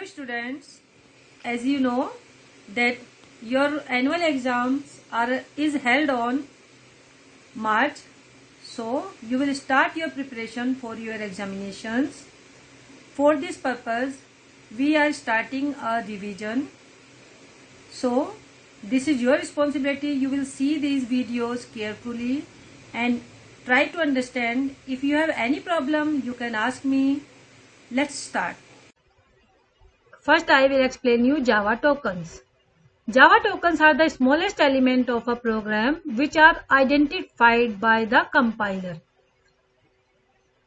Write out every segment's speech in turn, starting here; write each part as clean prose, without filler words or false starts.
Students, as you know that your annual exams is held on March, so you will start your preparation for your examinations. For this purpose, we are starting a revision. So this is your responsibility. You will see these videos carefully and try to understand. If you have any problem, you can ask me. Let's start. First, I will explain you Java tokens. Java tokens are the smallest element of a program which are identified by the compiler.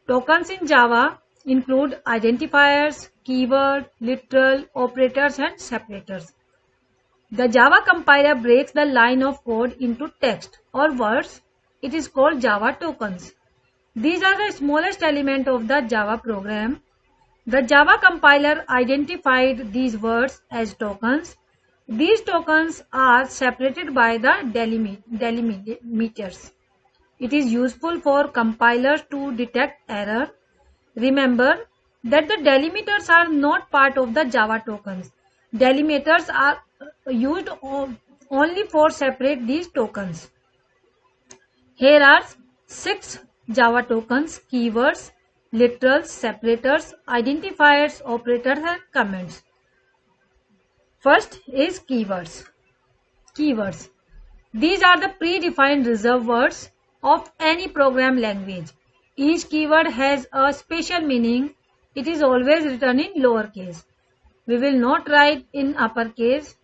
Tokens in Java include identifiers, keyword, literal, operators and separators. The Java compiler breaks the line of code into text or words. It is called Java tokens. These are the smallest element of the Java program. The Java compiler identified these words as tokens. These tokens are separated by the delimiters. It is useful for compilers to detect error. Remember that the delimiters are not part of the Java tokens. Delimiters are used only for separate these tokens. Here are 6 Java tokens: keywords, literals, separators, identifiers, operators and comments. First is keywords. Keywords. These are the predefined reserved words of any program language. Each keyword has a special meaning. It is always written in lowercase. We will not write in uppercase.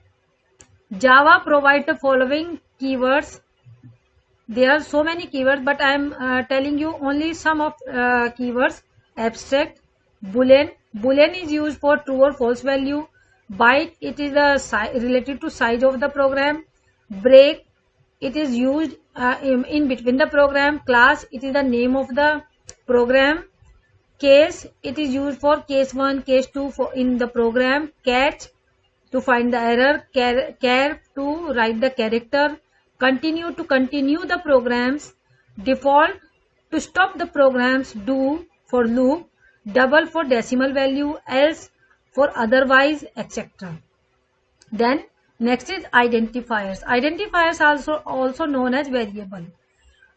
Java provides the following keywords. There are so many keywords, but I am telling you only some of keywords. Abstract, boolean. Boolean is used for true or false value. Byte, it is related to size of the program. Break, it is used in between the program. Class, it is the name of the program. Case, it is used for case 1, case 2 for in the program. Catch, to find the error. Char, to write the character. Continue, to continue the programs. Default, to stop the programs. Do, for loop. Double, for decimal value. Else, for otherwise, etc. Then next is identifiers. Identifiers also known as variable.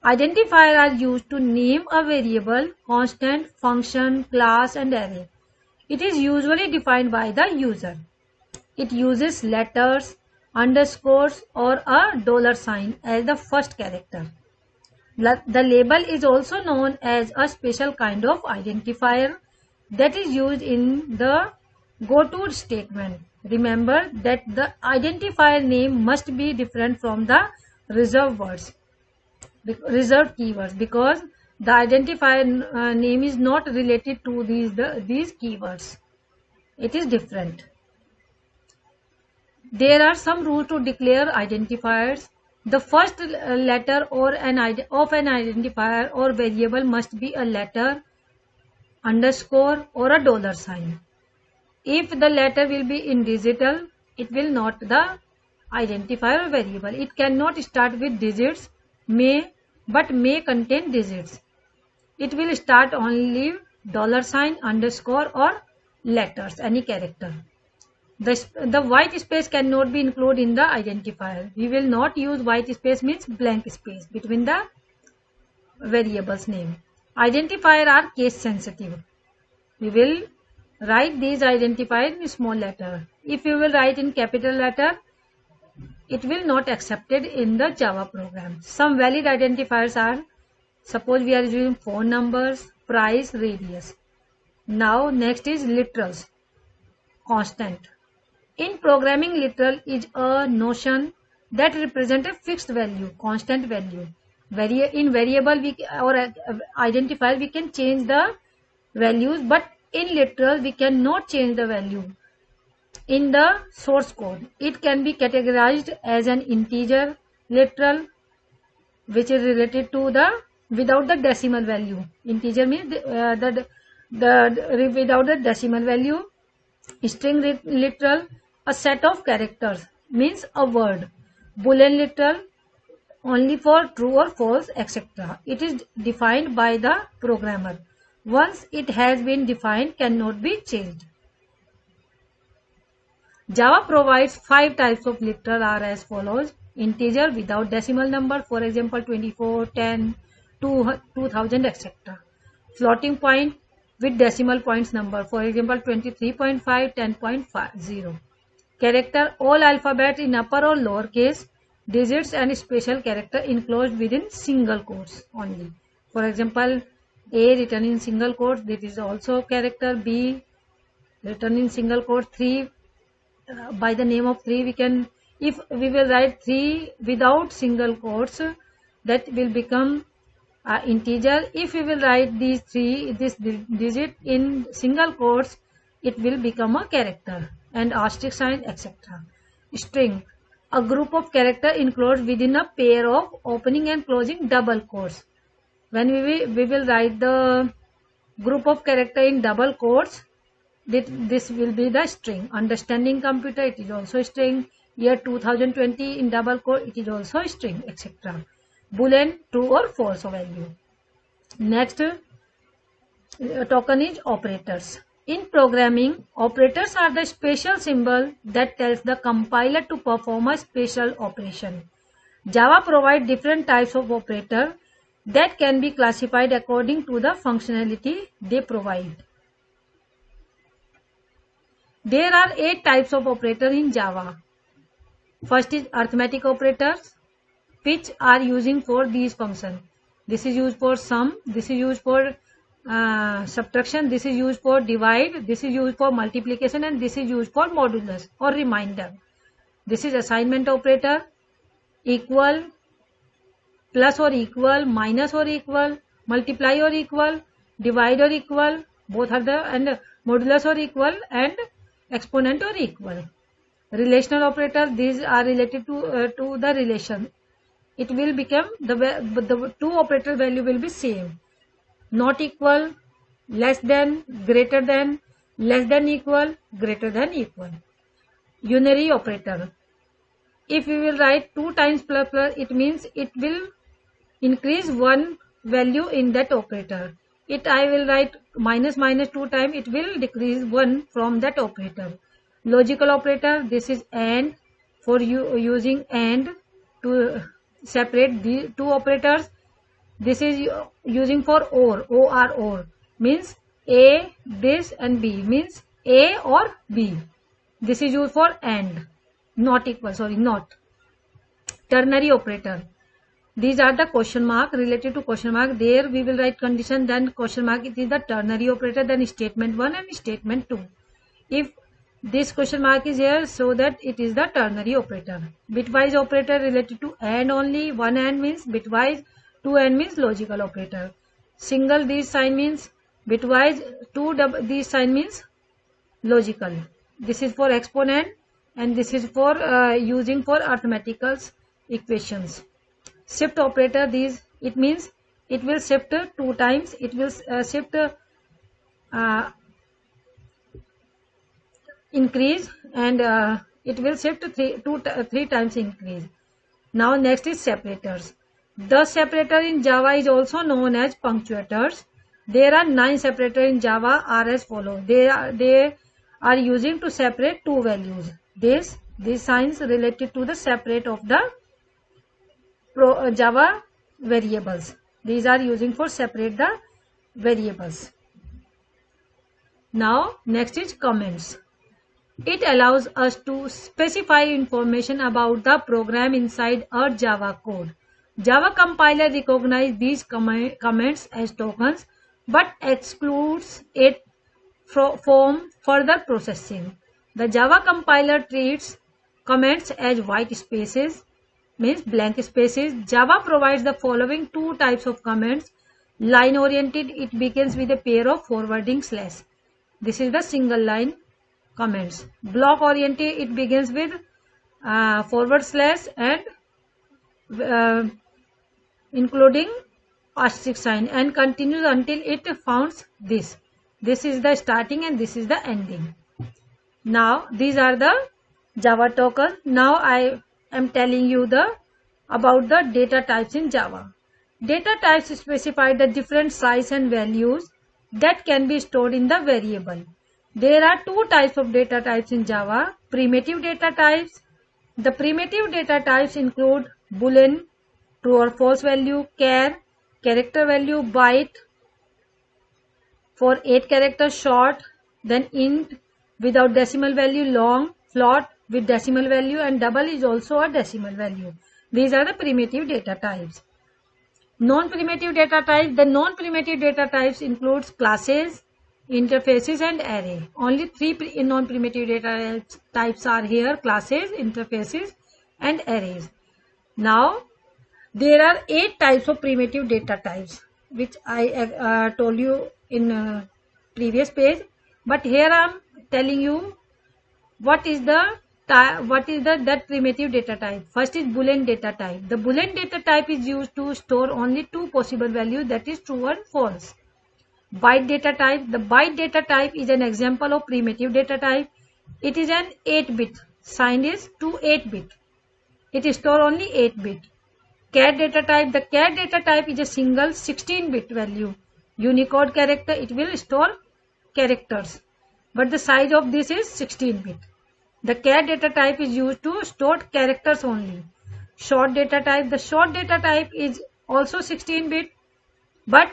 Identifiers are used to name a variable, constant, function, class and array. It is usually defined by the user. It uses letters, underscores or a $sign as the first character. The label is also known as a special kind of identifier that is used in the goto statement. Remember that the identifier name must be different from the reserved keywords, because the identifier name is not related to these keywords. It is different. There are some rules to declare identifiers. The first letter of an identifier or variable must be a letter, underscore or a $sign. If the letter will be in digital, it will not the identifier or variable. It cannot start with digits, but may contain digits. It will start only $sign, underscore or letters, any character. The white space cannot be included in the identifier. We will not use white space, means blank space between the variable's name. Identifiers are case sensitive. We will write these identifiers in small letter. If you will write in capital letter, it will not accepted in the Java program. Some valid identifiers are, suppose we are using phone numbers, price, radius. Now next is literals. Constant. In programming, literal is a notion that represents a fixed value, constant value. In variable or identifier we can change the values, but in literal we cannot change the value. In the source code, it can be categorized as an integer literal, which is related to the without the decimal value. Integer means without the decimal value. String literal, a set of characters, means a word. Boolean literal, only for true or false, etc. It is defined by the programmer. Once it has been defined, cannot be changed. Java provides 5 types of literal are as follows: integer without decimal number, for example 24, 10, 2000, etc. Floating point with decimal points number, for example 23.5, 10.50. Character, all alphabet in upper or lower case, digits and special character enclosed within single quotes only. For example, A written in single quotes, this is also character. B written in single quotes. 3 by the name of 3 we can, if we will write 3 without single quotes, that will become integer. If we will write these 3 this digit in single quotes, it will become a character, and asterisk sign, etc. String, a group of character enclosed within a pair of opening and closing double quotes. When we will write the group of character in double quotes, this will be the string. Understanding computer, it is also string. Year 2020 in double quote, it is also string, etc. Boolean, true or false value. Next, token is operators. In programming, operators are the special symbol that tells the compiler to perform a special operation. Java provides different types of operator that can be classified according to the functionality they provide. There are 8 types of operator in Java. First is arithmetic operators, which are using for these functions. This is used for sum, this is used for subtraction, this is used for divide, this is used for multiplication, and this is used for modulus or remainder. This is assignment operator, equal, plus or equal, minus or equal, multiply or equal, divide or equal, both are the, and modulus or equal, and exponent or equal. Relational operator, these are related to the relation. It will become the two operator value will be same. Not equal, less than, greater than, less than equal, greater than equal. Unary operator. If we will write 2 times plus plus, it means it will increase one value in that operator. If I will write minus minus 2 times, it will decrease 1 from that operator. Logical operator, this is AND, for using AND to separate the two operators. This is using for OR, means A, this, and B, means A or B. This is used for AND, not equal, sorry, not. Ternary operator. These are the question mark, related to question mark. There we will write condition, then question mark, it is the ternary operator, then statement 1 and statement 2. If this question mark is here, so that it is the ternary operator. Bitwise operator related to AND only. 1 AND means bitwise, 2 AND means logical operator. Single this sign means bitwise, 2 this sign means logical. This is for exponent, and this is for using for arithmetical equations. Shift operator, these, it means it will shift 2 times, it will shift increase, and it will shift 3 times increase. Now next is separators. The separator in Java is also known as punctuators. There are 9 separators in Java are as follows. They are using to separate 2 values. These signs related to the separate of the Java variables. These are using for separate the variables. Now next is comments. It allows us to specify information about the program inside our Java code. Java compiler recognizes these comments as tokens, but excludes it from further processing. The Java compiler treats comments as white spaces, means blank spaces. Java provides the following 2 types of comments. Line oriented, it begins with a pair of forwarding slash. This is the single line comments. Block oriented, it begins with forward slash and including asterisk sign, and continues until it founds this. This is the starting and this is the ending. Now these are the Java tokens. Now I am telling you about the data types in Java. Data types specify the different size and values that can be stored in the variable. There are two types of data types in Java. Primitive data types. The primitive data types include boolean, true or false value, char, character value, byte for 8 characters, short, then int without decimal value, long, float with decimal value, and double is also a decimal value. These are the primitive data types. Non-primitive data types. The non-primitive data types includes classes, interfaces, and array. Only three non-primitive data types are here: classes, interfaces, and arrays. Now, there are 8 types of primitive data types, which I told you in previous page. But here I am telling you what is that primitive data type. First is Boolean data type. The Boolean data type is used to store only two possible values, that is true and false. Byte data type. The byte data type is an example of primitive data type. It is an 8-bit. Sign is to 8-bit. It stores only 8-bit. Char data type. The char data type is a single 16-bit value. Unicode character. It will store characters, but the size of this is 16-bit. The char data type is used to store characters only. Short data type. The short data type is also 16-bit, but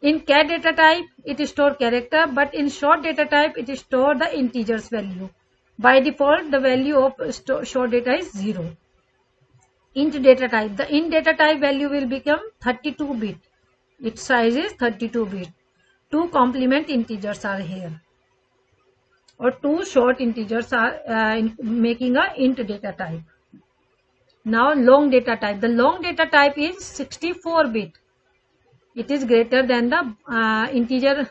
in char data type it stores character, but in short data type it stores the integers value. By default, the value of short data is 0. Int data type. The int data type value will become 32-bit. Its size is 32-bit. Two complement integers are here, or two short integers are making a int data type. Now long data type. The long data type is 64-bit. It is greater than the integer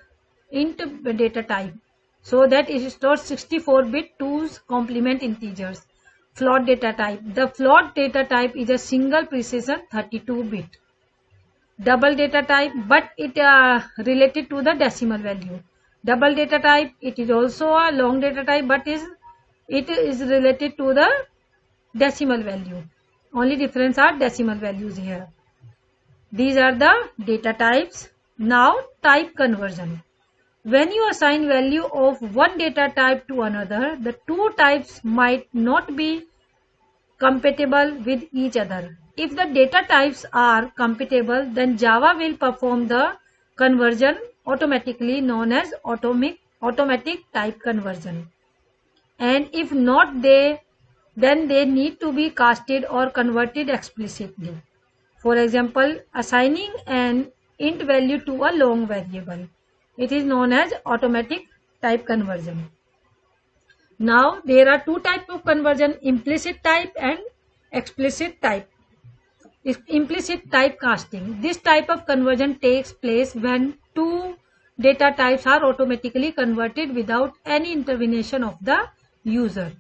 int data type, so that it stores 64-bit two complement integers. Float data type. The float data type is a single precision 32-bit. Double data type, but it related to the decimal value. Double data type, it is also a long data type, but it is related to the decimal value. Only difference are decimal values here. These are the data types. Now type conversion. When you assign value of one data type to another, the two types might not be compatible with each other. If the data types are compatible, then Java will perform the conversion automatically, known as automatic type conversion. And if not, then they need to be casted or converted explicitly. For example, assigning an int value to a long variable. It is known as automatic type conversion. Now there are two types of conversion: implicit type and explicit type. Implicit type casting. This type of conversion takes place when two data types are automatically converted without any intervention of the user.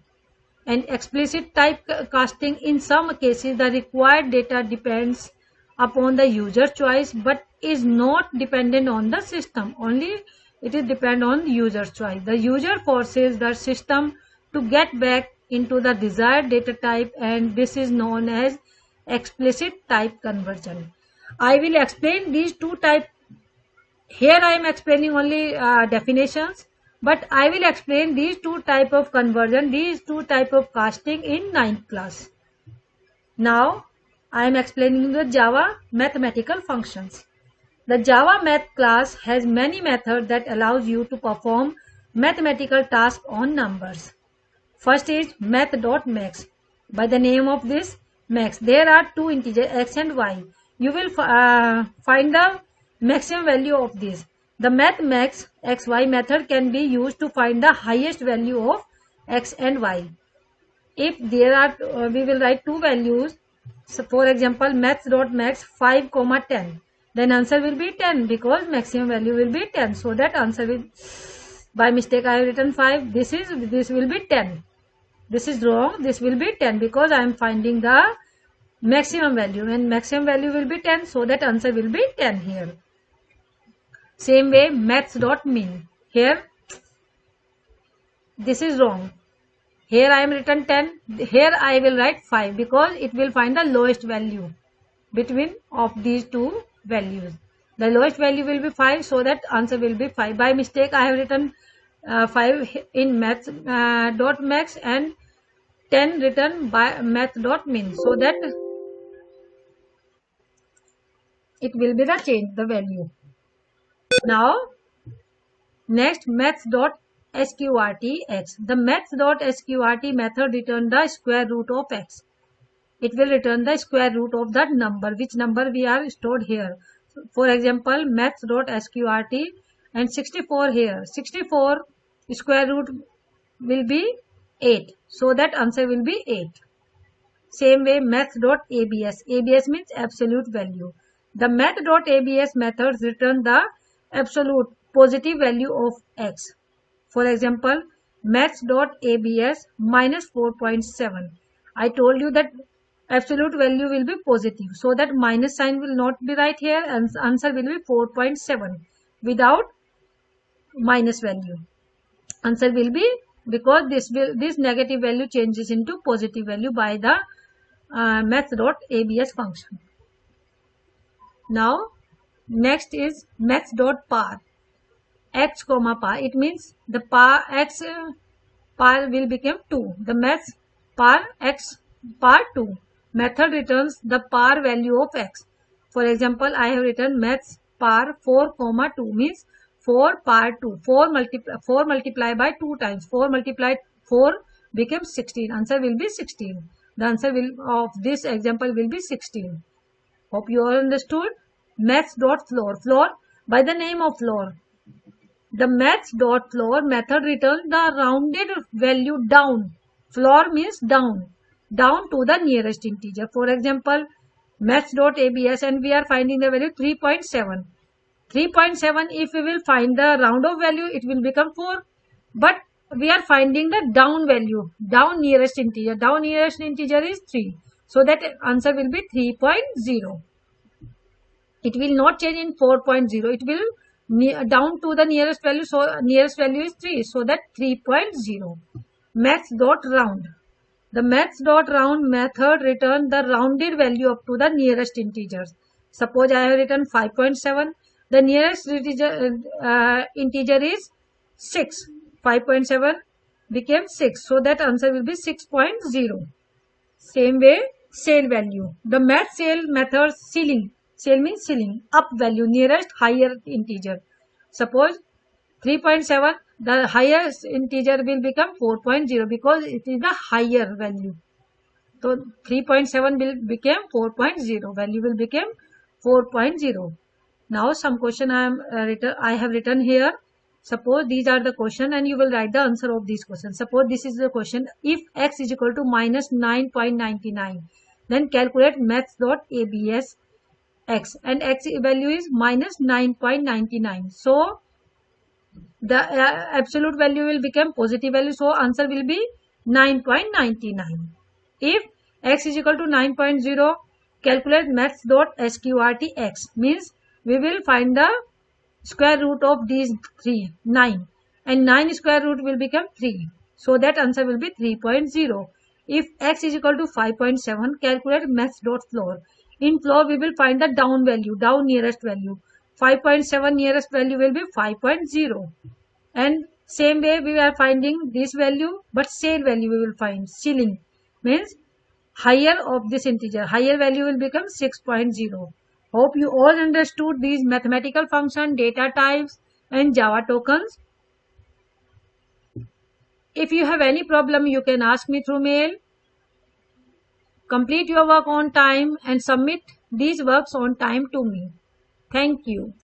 And explicit type casting, in some cases the required data depends upon the user choice, but is not dependent on the system. Only it is dependent on user choice. The user forces the system to get back into the desired data type, and this is known as explicit type conversion. I will explain these two types. Here I am explaining only definitions, but I will explain these two types of conversion, these two types of casting in 9th class. Now I am explaining the Java mathematical functions. The Java math class has many methods that allows you to perform mathematical tasks on numbers. First is math.max. By the name of this max, there are two integers x and y. You will find the maximum value of this. The math max xy method can be used to find the highest value of x and y. If there are, we will write two values. So for example, maths.max 5, 10. Then answer will be 10 because maximum value will be 10. So that answer will, by mistake I have written 5. This will be 10. This is wrong. This will be 10 because I am finding the maximum value, and maximum value will be 10. So that answer will be 10 here. Same way maths.min. Here this is wrong. Here I am written 10. Here I will write 5 because it will find the lowest value between of these two values. The lowest value will be 5, so that answer will be 5. By mistake I have written 5 in math dot max and 10 written by math dot min, so that it will be the change the value. Now next, maths dot sqrt x. The maths dot sqrt method return the square root of x. It will return the square root of that number, which number we are stored here. For example, maths dot sqrt and 64 here. 64 square root will be 8. So that answer will be 8. Same way, maths dot abs. Abs means absolute value. The math dot abs methods return the absolute positive value of x. For example, maths dot abs minus 4.7. I told you that absolute value will be positive, so that minus sign will not be right here, and answer will be 4.7 without minus value. Answer will be, because this negative value changes into positive value by the maths.abs function. Now next is maths.par. X comma par, it means the par x par will become 2. The maths par x par 2 method returns the par value of x. For example, I have written maths par 4 comma 2 means 4 par 2. 4 multiplied by 2 times. 4 multiplied 4 becomes 16. Answer will be 16. The answer of this example will be 16. Hope you all understood. Maths.floor. Floor by the name of floor. The maths.floor method returns the rounded value down. Floor means down. Down to the nearest integer. For example, maths.abs, and we are finding the value 3.7. 3.7, if we will find the round of value, it will become 4. But we are finding the down value. Down nearest integer. Down nearest integer is 3. So that answer will be 3.0. It will not change in 4.0. It will down to the nearest value. So nearest value is 3. So that 3.0. Maths.round. The maths.round method return the rounded value up to the nearest integers. Suppose I have written 5.7. The nearest integer is 6. 5.7 became 6. So that answer will be 6.0. Same way, cell value. The math cell method ceiling. Cell means ceiling. Up value nearest higher integer. Suppose 3.7. The highest integer will become 4.0 because it is the higher value. So 3.7 will become 4.0. Value will become 4.0. Now some question I have written here. Suppose these are the question and you will write the answer of these questions. Suppose this is the question. If x is equal to minus 9.99, then calculate maths.abs x, and x value is minus 9.99. So the absolute value will become positive value. So answer will be 9.99. If x is equal to 9.0, calculate maths.sqrt x, means we will find the square root of these 9, and 9 square root will become 3. So that answer will be 3.0. If x is equal to 5.7, calculate maths.floor. In floor we will find the down value, down nearest value. 5.7 nearest value will be 5.0. And same way we are finding this value, but cell value we will find. Ceiling means higher of this integer. Higher value will become 6.0. Hope you all understood these mathematical function, data types and Java tokens. If you have any problem, you can ask me through mail. Complete your work on time and submit these works on time to me. Thank you.